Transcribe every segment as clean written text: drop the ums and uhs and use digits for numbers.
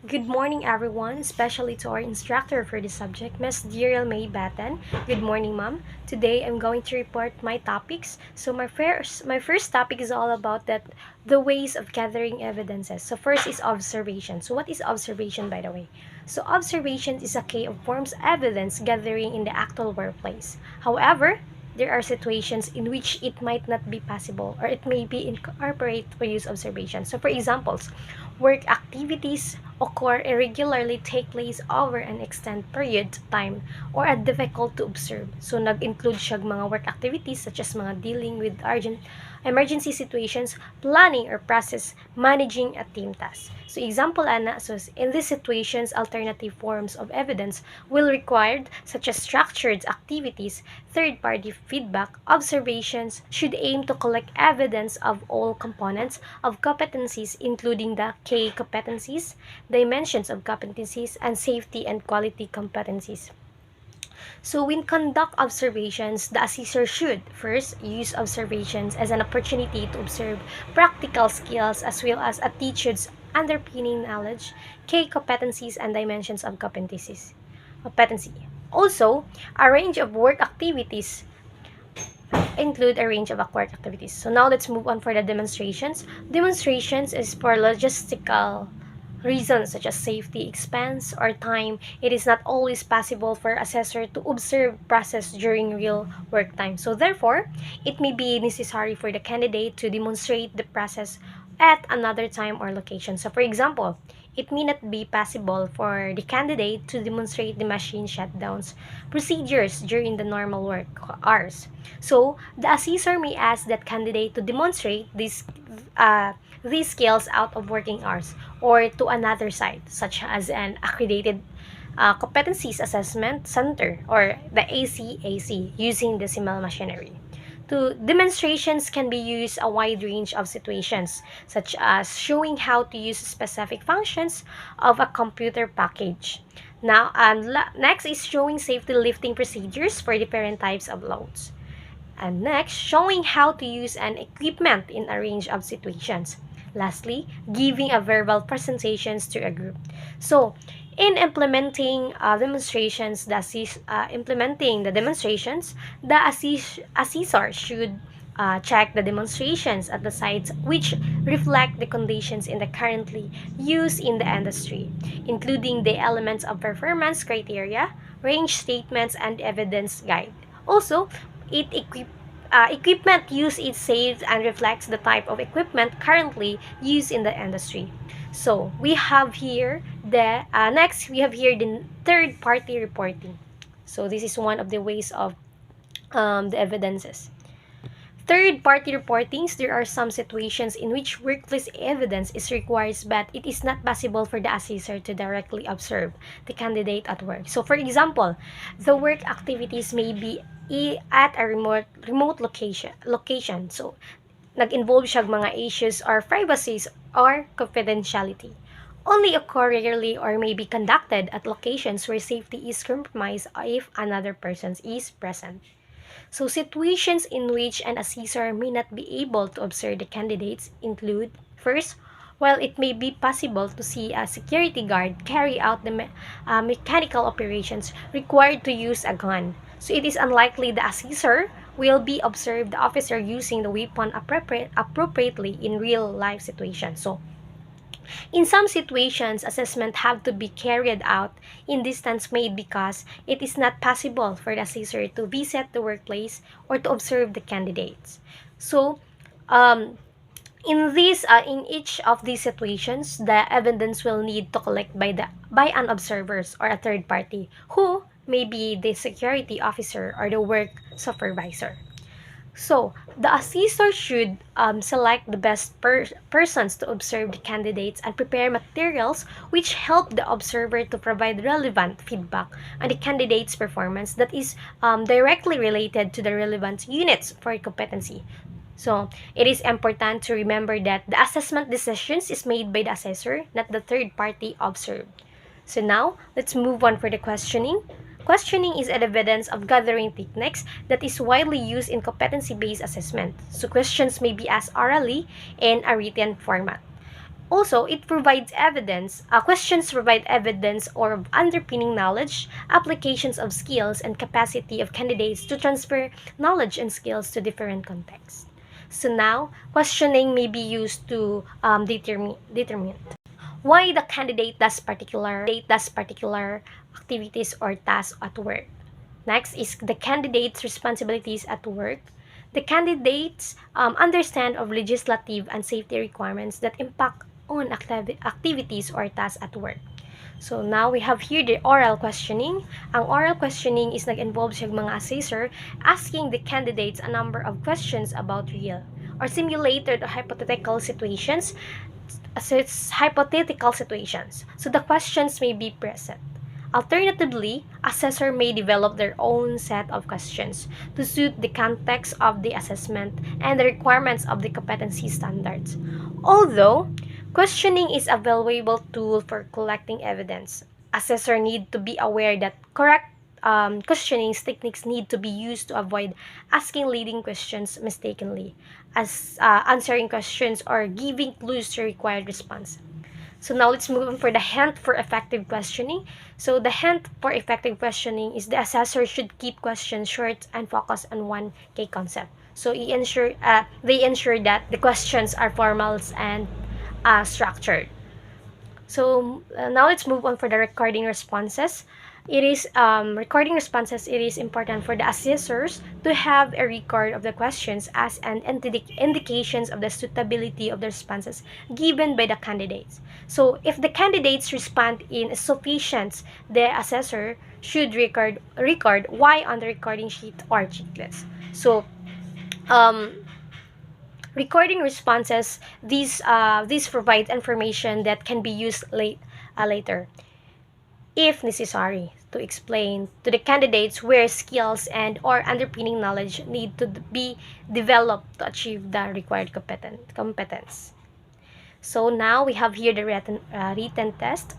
Good morning, everyone, especially to our instructor for this subject, Ms. Diriel May Batten. Good morning, ma'am. Today, I'm going to report my topics. So, my first topic is all about the ways of gathering evidences. So, first is observation. So, what is observation, by the way? So, observation is a key of forms evidence gathering in the actual workplace. However, there are situations in which it might not be possible or it may be incorporate for use observation. So for examples, work activities occur irregularly, take place over an extended period of time or are difficult to observe. So nag-include siya mga work activities such as mga dealing with urgent emergency situations, planning or process managing a team task. So example ana, so in these situations, alternative forms of evidence will required such as structured activities, third-party feedback, observations should aim to collect evidence of all components of competencies including the K competencies, dimensions of competencies, and safety and quality competencies. So when conduct observations, the assessor should first use observations as an opportunity to observe practical skills as well as attitudes underpinning knowledge, key competencies, and dimensions of competencies. Competency. Also, a range of work activities include a range of work activities. So now let's move on for the demonstrations. Demonstrations is for logistical reasons such as safety, expense, or time. It is not always possible for assessor to observe process during real work time. So therefore, it may be necessary for the candidate to demonstrate the process at another time or location. So for example, it may not be possible for the candidate to demonstrate the machine shutdowns procedures during the normal work hours. So the assessor may ask that candidate to demonstrate these skills out of working hours or to another site, such as an accredited competencies assessment center or the ACAC using decimal machinery. To demonstrations can be used a wide range of situations, such as showing how to use specific functions of a computer package. Now, next is showing safety lifting procedures for different types of loads. And next, showing how to use an equipment in a range of situations. Lastly, giving a verbal presentations to a group. So, in implementing demonstrations, implementing the demonstrations, the assessor should check the demonstrations at the sites which reflect the conditions in the currently used in the industry, including the elements of performance criteria, range statements, and evidence guide. Also, equipment used is safe and reflects the type of equipment currently used in the industry. So we have here the next we have here the third party reporting. So this is one of the ways of the evidences. Third party reportings, there are some situations in which workplace evidence is required but it is not possible for the assessor to directly observe the candidate at work. So for example, the work activities may be at a remote location. So nag-involve siya mga issues or privacies or confidentiality. Only occur rarely or may be conducted at locations where safety is compromised if another person is present. So situations in which an assessor may not be able to observe the candidates include, first, while it may be possible to see a security guard carry out the mechanical operations required to use a gun. So it is unlikely the assessor will be observed the officer using the weapon appropriately in real life situations. So in some situations, assessment have to be carried out in distance made because it is not possible for the assessor to visit the workplace or to observe the candidates. So, in each of these situations, the evidence will need to collect by an observers or a third party who may be the security officer or the work supervisor. So, the assessor should select the best persons to observe the candidates and prepare materials which help the observer to provide relevant feedback on the candidate's performance that is directly related to the relevant units for competency. So, it is important to remember that the assessment decisions is made by the assessor, not the third party observed. So now, let's move on for the questioning. Questioning is an evidence of gathering techniques that is widely used in competency-based assessment. So questions may be asked orally in a written format. Also, it provides evidence. Questions provide evidence or underpinning knowledge, applications of skills, and capacity of candidates to transfer knowledge and skills to different contexts. So now, questioning may be used to determine why the candidate does particular activities or tasks at work. Next is the candidate's responsibilities at work. The candidates understand of legislative and safety requirements that impact on activities or tasks at work. So now we have here the oral questioning. Ang oral questioning is nag-involve siya mga assessor asking the candidates a number of questions about real or simulated or hypothetical situations. So it's hypothetical situations. So the questions may be present. Alternatively, assessor may develop their own set of questions to suit the context of the assessment and the requirements of the competency standards. Although, questioning is a valuable tool for collecting evidence, assessor need to be aware that correct questioning techniques need to be used to avoid asking leading questions mistakenly, as answering questions or giving clues to required response. So now let's move on for the hint for effective questioning. So the hint for effective questioning is the assessor should keep questions short and focus on one key concept. So they ensure that the questions are formal and structured. So now let's move on for the recording responses. It is recording responses. It is important for the assessors to have a record of the questions as an indications of the suitability of the responses given by the candidates. So if the candidates respond in sufficient, the assessor should record why on the recording sheet or checklist. So um, recording responses, these provide information that can be used later, if necessary, to explain to the candidates where skills and or underpinning knowledge need to be developed to achieve the required competence. So now we have here the written test.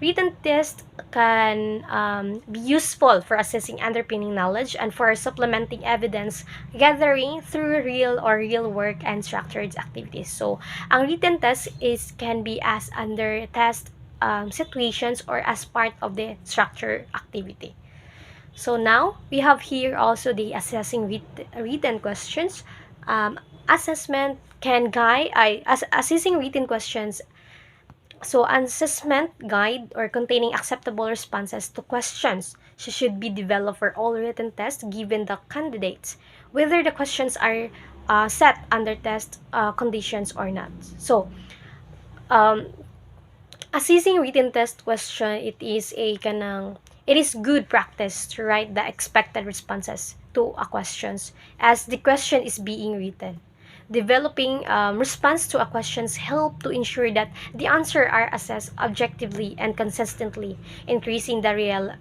Written tests can be useful for assessing underpinning knowledge and for supplementing evidence gathering through real work and structured activities. So, ang written test can be as under test situations or as part of the structure activity. So now we have here also the assessing written questions. Assessment can guide assessing written questions. So, an assessment guide or containing acceptable responses to questions should be developed for all written tests given the candidates, whether the questions are set under test conditions or not. So, um, assessing written test question, it is good practice to write the expected responses to a questions as the question is being written. Developing response to a questions help to ensure that the answer are assessed objectively and consistently, increasing the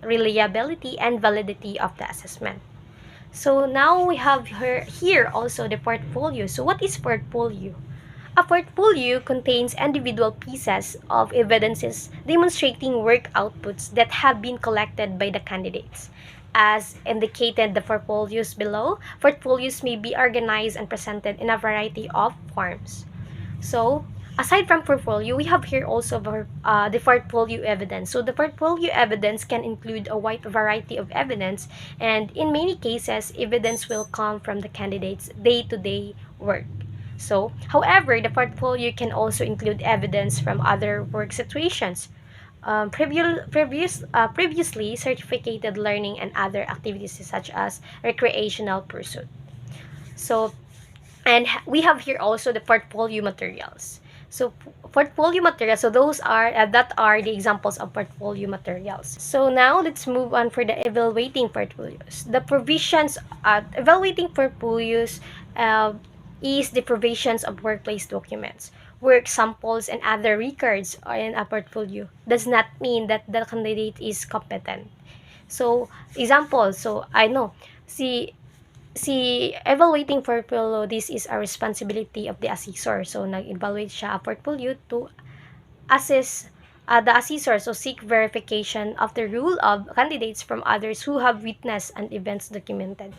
reliability and validity of the assessment. So now we have here also the portfolio. So what is portfolio? A portfolio contains individual pieces of evidences demonstrating work outputs that have been collected by the candidates. As indicated the portfolios below, portfolios may be organized and presented in a variety of forms. So, aside from portfolio, we have here also the portfolio evidence. So, the portfolio evidence can include a wide variety of evidence, and in many cases, evidence will come from the candidate's day-to-day work. So, however, the portfolio can also include evidence from other work situations, previously certificated learning and other activities such as recreational pursuit. So, and we have here also the portfolio materials. So, portfolio materials, so those are that are the examples of portfolio materials. So now let's move on for the evaluating portfolios. The provisions evaluating portfolios is the provisions of workplace documents, work samples, and other records in a portfolio. Does not mean that the candidate is competent. So, example, so I know, si evaluating portfolio, this is a responsibility of the assessor. So, nag-evaluate siya a portfolio to assess the assessor, so seek verification of the rule of candidates from others who have witnessed and events documented.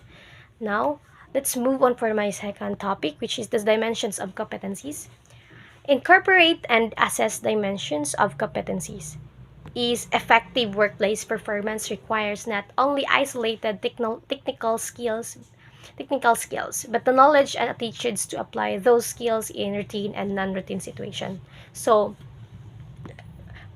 Now, let's move on for my second topic, which is the dimensions of competencies. Incorporate and assess dimensions of competencies. Is effective workplace performance requires not only isolated technical skills, but the knowledge and attitudes to apply those skills in routine and non-routine situations. So,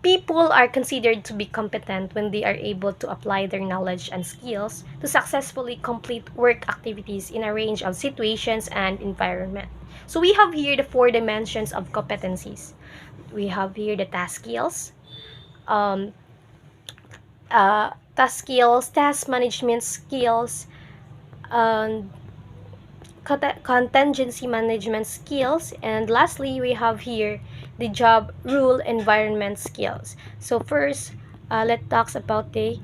people are considered to be competent when they are able to apply their knowledge and skills to successfully complete work activities in a range of situations and environment. So we have here the four dimensions of competencies. We have here the um, task skills, task management skills, um, contingency management skills, and lastly we have here the job rule environment skills. So first, let's talk about the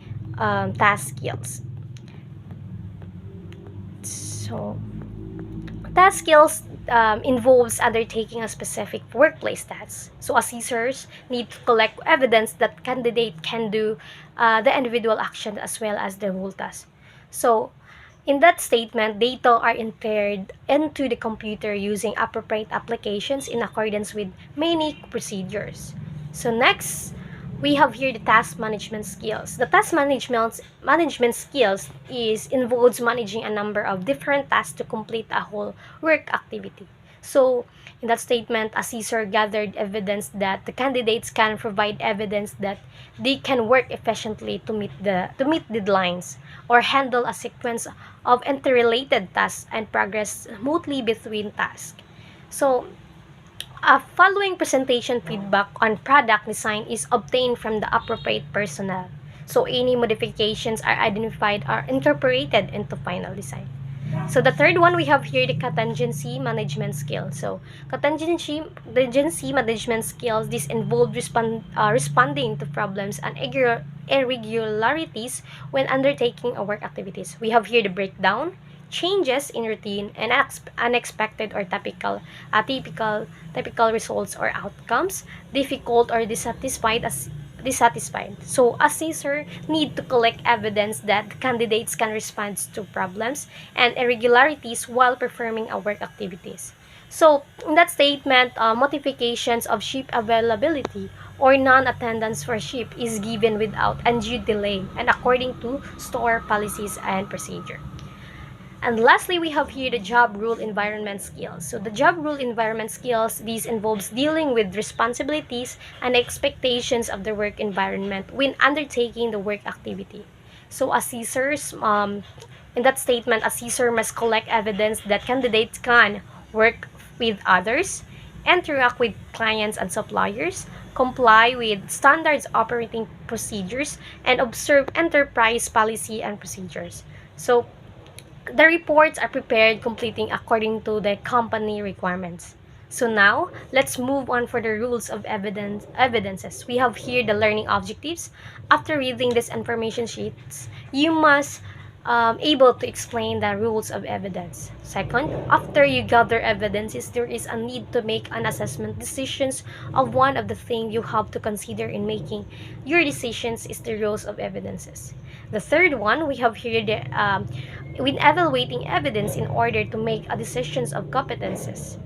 task skills. So task skills involves undertaking a specific workplace task. So assessors need to collect evidence that candidate can do the individual action as well as the whole task. So in that statement, data are entered into the computer using appropriate applications in accordance with many procedures. So next, we have here the task management skills. The task management skills is involves managing a number of different tasks to complete a whole work activity. So in that statement, assessor gathered evidence that the candidates can provide evidence that they can work efficiently to meet deadlines or handle a sequence of interrelated tasks and progress smoothly between tasks. So following presentation feedback on product design is obtained from the appropriate personnel. So any modifications are identified or incorporated into final design. So the third one we have here the contingency management skill. So contingency management skills, this involve responding to problems and irregularities when undertaking a work activities. We have here the breakdown, changes in routine, and unexpected or typical results or outcomes, difficult or dissatisfied. So assessor need to collect evidence that candidates can respond to problems and irregularities while performing a work activities. So in that statement, modifications of ship availability or non-attendance for ship is given without undue delay and according to store policies and procedure. And lastly, we have here the job rule environment skills. So the job rule environment skills, these involves dealing with responsibilities and expectations of the work environment when undertaking the work activity. So assessors, in that statement, assessor must collect evidence that candidates can work with others, interact with clients and suppliers, comply with standards operating procedures, and observe enterprise policy and procedures. So the reports are prepared completing according to the company requirements. So now, let's move on for the rules of evidences. We have here the learning objectives. After reading these information sheets, you must able to explain the rules of evidence. Second, after you gather evidences, there is a need to make an assessment decisions of one of the things you have to consider in making your decisions is the rules of evidences. The third one, we have here the when evaluating evidence in order to make a decisions of competences.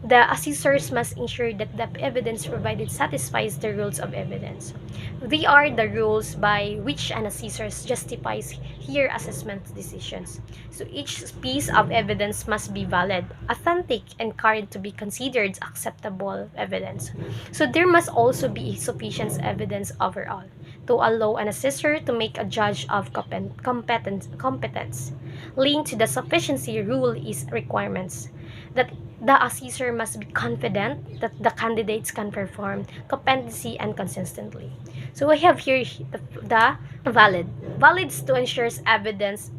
The assessors must ensure that the evidence provided satisfies the rules of evidence. They are the rules by which an assessor justifies her assessment decisions. So each piece of evidence must be valid, authentic, and current to be considered acceptable evidence. So there must also be sufficient evidence overall to allow an assessor to make a judge of competence. Linked to the sufficiency rule is requirements that the assessor must be confident that the candidates can perform competency and consistently. So we have here the valid. Valids to ensure evidence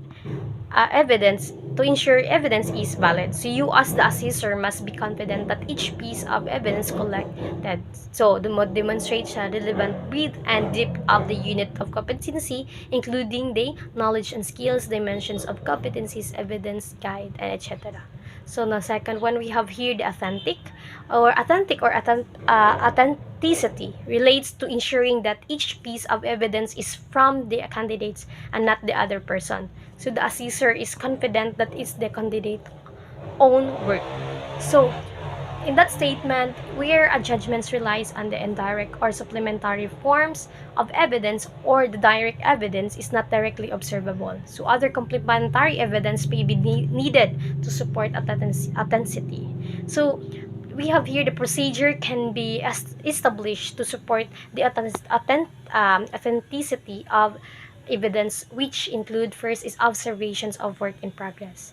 to ensure evidence is valid. So you as the assessor must be confident that each piece of evidence collected so the demonstrates the relevant breadth and depth of the unit of competency, including the knowledge and skills dimensions of competencies, evidence, guide, and etc. So the second one we have here the authenticity relates to ensuring that each piece of evidence is from the candidates and not the other person. So the assessor is confident that it's the candidate own work. So In that statement, where a judgment relies on the indirect or supplementary forms of evidence or the direct evidence is not directly observable. So other complementary evidence may be needed to support authenticity. So we have here the procedure can be established to support the authenticity of evidence, which include first is observations of work in progress,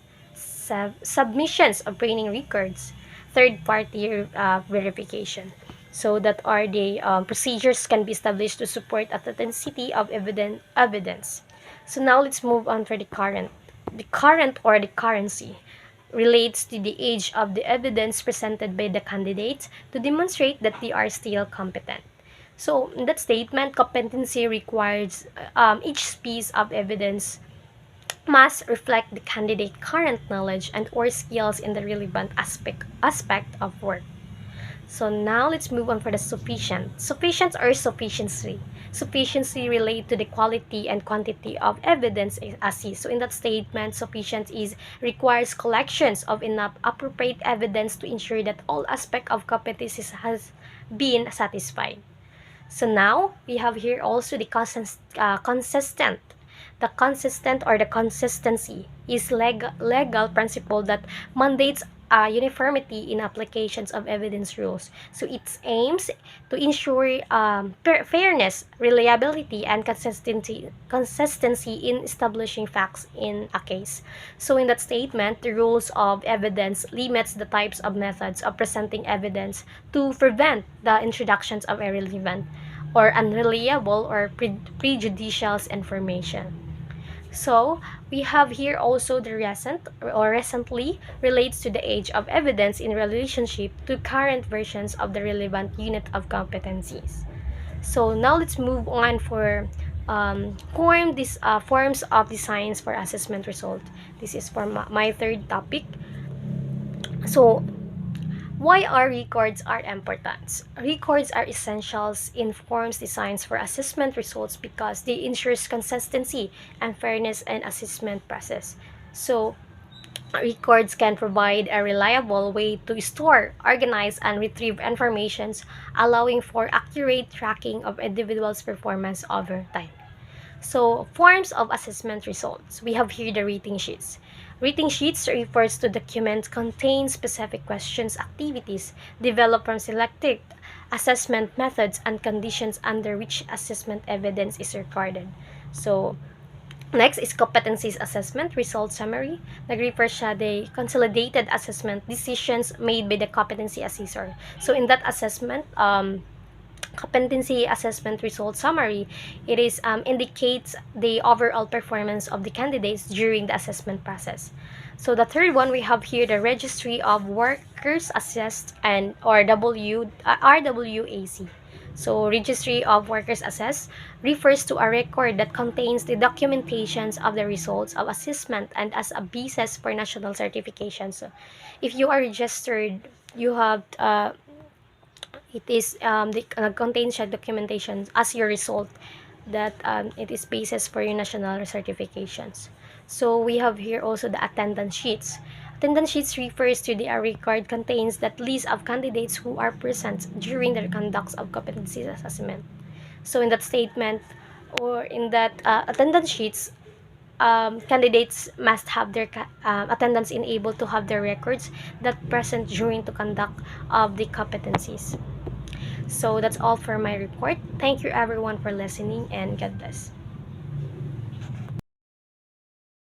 submissions of training records, third party verification. So that are the procedures can be established to support authenticity of evidence. So now let's move on for the current. The current or the currency relates to the age of the evidence presented by the candidates to demonstrate that they are still competent. So in that statement, competency requires each piece of evidence must reflect the candidate current knowledge and or skills in the relevant aspect of work. So now let's move on for the sufficient. Sufficient or sufficiency. Sufficiency relate to the quality and quantity of evidence assessed. So in that statement, sufficient is requires collections of enough appropriate evidence to ensure that all aspect of competencies has been satisfied. So now we have here also the consistent. The consistent or the consistency is legal principle that mandates uniformity in applications of evidence rules. So it aims to ensure fairness, reliability, and consistency in establishing facts in a case. So in that statement, the rules of evidence limits the types of methods of presenting evidence to prevent the introductions of irrelevant or unreliable or prejudicial information. So we have here also the recent or recently relates to the age of evidence in relationship to current versions of the relevant unit of competencies. So now let's move on for forms of designs for assessment result. This is for my third topic. So why are records are important? Records are essentials in forms designs for assessment results because they ensures consistency and fairness in assessment process. So records can provide a reliable way to store, organize, and retrieve information, allowing for accurate tracking of individuals' performance over time. So, forms of assessment results. We have here the rating sheets. Rating sheets refers to documents contain specific questions, activities developed from selected assessment methods and conditions under which assessment evidence is recorded. So, next is competencies assessment result summary. Nag-refer siya the consolidated assessment decisions made by the competency assessor. So, in that assessment, competency assessment result summary, it is indicates the overall performance of the candidates during the assessment process. So the third one we have here the registry of workers assessed and or RWAC. So registry of workers assessed refers to a record that contains the documentations of the results of assessment and as a basis for national certification. So if you are registered, you have it is the contains siya documentation as your result that it is basis for your national certifications. So we have here also the attendance sheets. Attendance sheets refers to the record contains that list of candidates who are present during the conduct of competency assessment. So in that statement or in that attendance sheets, candidates must have their attendance enabled to have their records that present during the conduct of the competencies. So that's all for my report. Thank you everyone for listening and God bless.